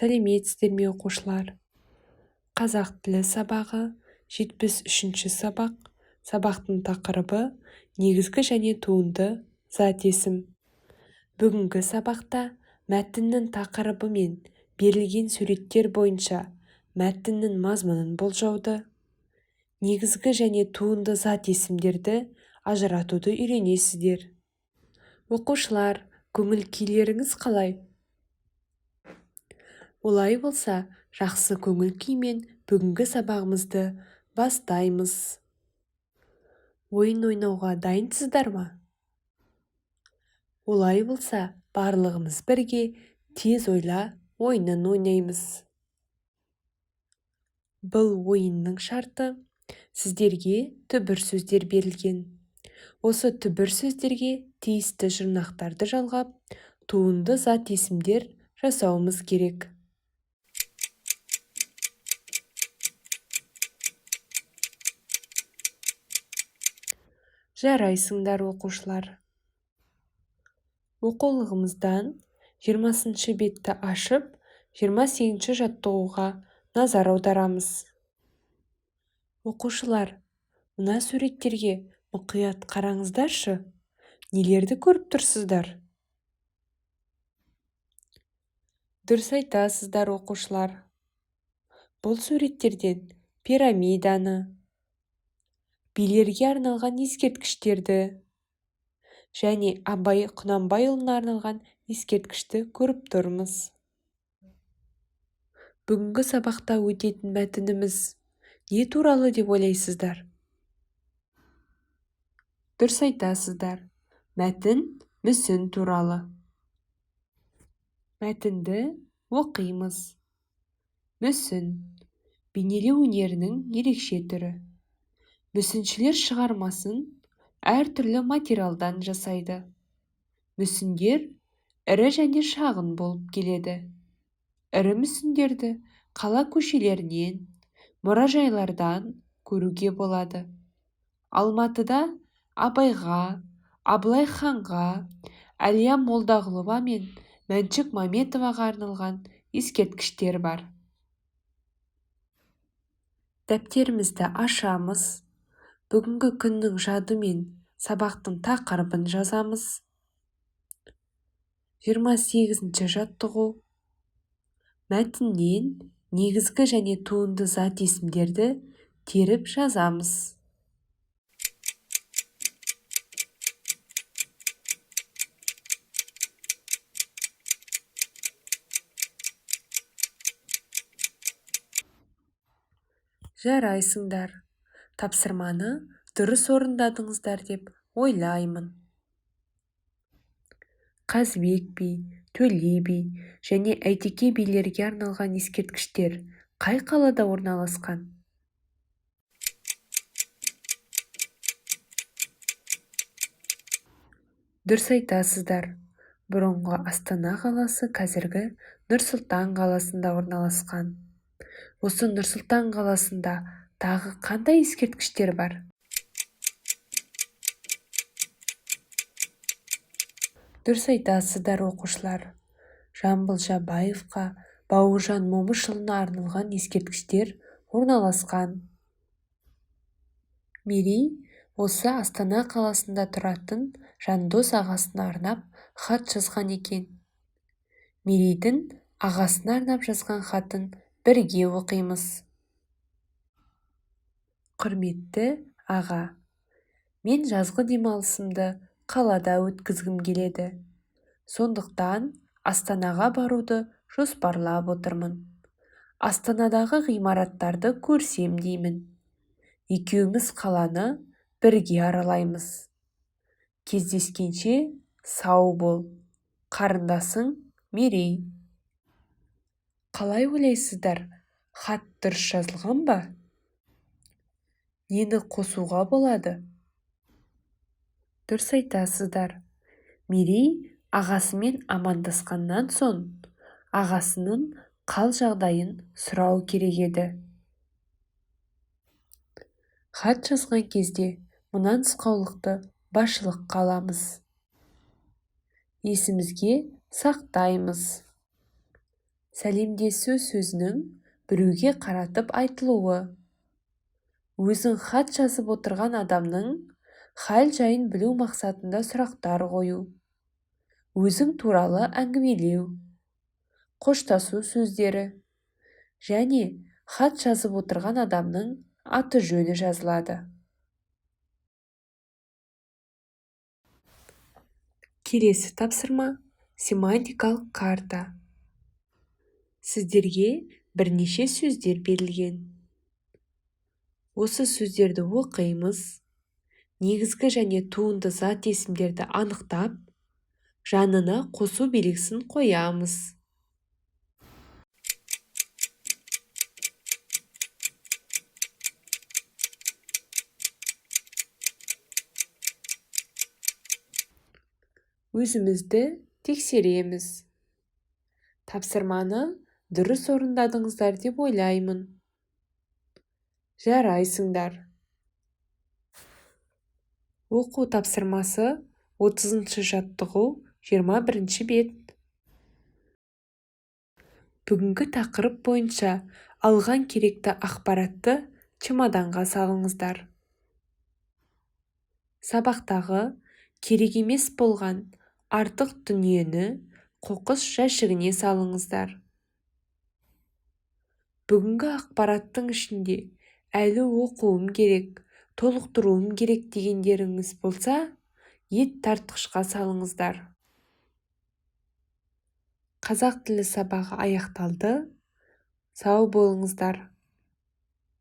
Сәлеметсіздер ме оқушылар? Қазақ тілі сабағы 73-ші сабақ. Сабақтың тақырыбы негізгі және туынды зат есім. Бүгінгі сабақта мәтіннің тақырыбы мен берілген суреттер бойынша мәтіннің мазмұнын болжауды, негізгі және туынды зат есімдерді ажыратуды үйренесіздер. Оқушылар, көңіл-күйлеріңіз қалай? Олай болса, жақсы көңіл-күймен бүгінгі сабағымызды бастаймыз. Ойын ойнауға дайынсыздар ма? Олай болса, барлығымыз бірге тез ойла ойынын ойнаймыз. Бұл ойынның шарты: сіздерге түбір сөздер берілген. Осы түбір сөздерге тиісті жұрнақтарды жалғап, туынды зат есімдер жасауымыз керек. Жарайсыңдар оқушылар. Оқулығымыздан 20-шы бетті ашып, 28-ші жаттығуға назар аударамыз. Оқушылар, мына суреттерге мұқият қараңыздаршы. Нелерді көріп тұрсыздар? Дұрыс айтасыздар оқушылар. Бұл суреттерден пирамиданы, билерге арналған ескерткіштерді және Абай Құнанбайұлына арналған ескерткішті көріп тұрмыз. Бүгінгі сабақта өтетін мәтініміз не туралы деп ойлайсыздар? Дұрыс айтасыздар. Мәтін мүсін туралы. Мәтінді оқимыз. Мүсін бейнелеу өнерінің ерекше түрі. Мүсіншілер шығармасын әртүрлі материалдан жасайды. Мүсіндер ірі және шағын болып келеді. Ірі мүсіндерді қала көшелерінен, мұражайлардан көруге болады. Алматыда Абайға, Абылай ханға, Әлия Молдағұлова мен Мәншүк Мәметоваға арналған ескерткіштер бар. Дәптерімізді ашамыз. Бүгінгі күннің жады мен сабақтың тақырыбын жазамыз. 28-ші жаттығу. Мәтіннен негізгі және туынды зат есімдерді теріп жазамыз. Жарайсыңдар. Тапсырманы дұрыс орындадыңыздар деп ойлаймын. Қазыбек би, Төле би және Әйтеке билерге арналған ескерткіштер қай қалада орналасқан? Дұрыс айтасыздар. Бұрынғы Астана қаласы қазіргі Нұр-Сұлтан қаласында орналасқан. Осы Нұр-Сұлтан қаласында тағы қандай ескерткіштер бар? Дұрыс айтасыздар оқушылар. Жамбыл Жабаевқа, Бауыржан Момышұлына арналған ескерткіштер орналасқан. Мерей осы Астана қаласында тұратын Жандос ағасына арнап хат жазған екен. Мерейдің ағасына арнап жазған хатын бірге оқимыз. Құрметті аға, мен жазғы демалысымды қалада өткізгім келеді. Сондықтан Астанаға баруды жоспарлап отырмын. Астанадағы ғимараттарды көрсем деймін. Екеуміз қаланы бірге аралаймыз. Кездескенше сау бол. Қарындасың Мерей. Қалай ойлайсыздар? Хат дұрыс жазылған ба? Нені қосуға болады? Дұрыс айтасыздар. Мерей ағасымен амандасқаннан соң ағасының қал жағдайын сұрау керек еді. Хат жазған кезде мына нұсқаулықты басшылыққа аламыз. Есімізге сақтаймыз. сәлемдесу сөзінің біреуге қаратып айтылуы. Өзің хат жазып отырған адамның хал жайын білу мақсатында сұрақтар қою. Өзің туралы әңгімелеу. Қоштасу сөздері. Және хат жазып отырған адамның аты жөні жазылады. Келесі тапсырма семантикалық карта. Сіздерге бірнеше сөздер берілген. Осы сөздерді оқимыз, негізгі және туынды зат есімдерді анықтап, жанына қосу белгісін қоямыз. Өзімізді тексереміз. Тапсырманы дұрыс орындадыңыздар деп ойлаймын. Жарайсыңдар. Оқу тапсырмасы 30-шы жаттығу 21-ші бет. Бүгінгі тақырып бойынша алған керекті ақпаратты чемоданға салыңыздар. Сабақтағы керек емес болған артық дүниені қоқыс жәшігіне салыңыздар. Бүгінгі ақпараттың ішінде әлі оқуым керек, толықтыруым керек дегендеріңіз болса, ет тартқышқа салыңыздар. Қазақ тілі сабағы аяқталды. Сау болыңыздар.